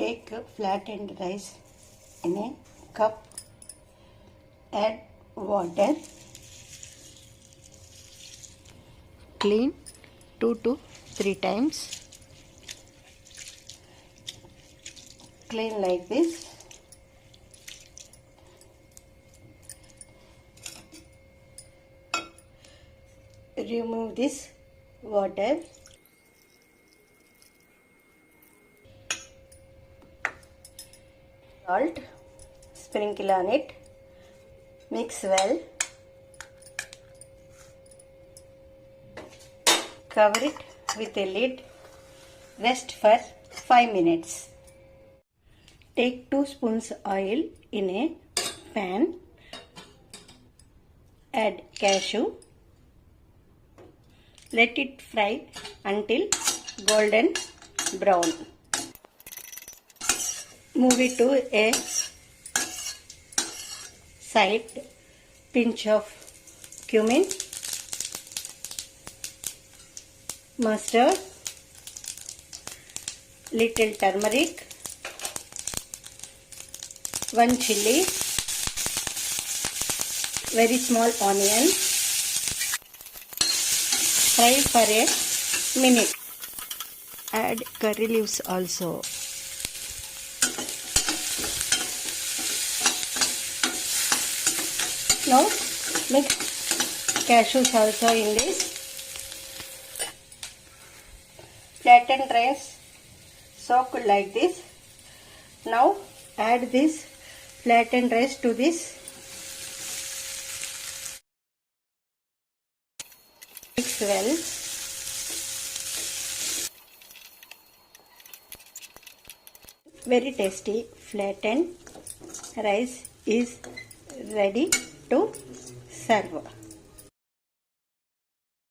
Take flattened rice in a cup, add water, clean 2 to 3 times, clean like this. Remove this water. Salt, sprinkle on it, mix well, cover it with a lid, rest for 5 minutes. Take 2 spoons oil in a pan, add cashew, let it fry until golden brown. Move it to a side, pinch of cumin, mustard, little turmeric, 1 chilli, very small onion. Fry for a minute. add curry leaves also. Now mix cashews also in this. Flatten rice soaked like this. Now add this flattened rice to this. Mix well. Very tasty flattened rice is ready to serve.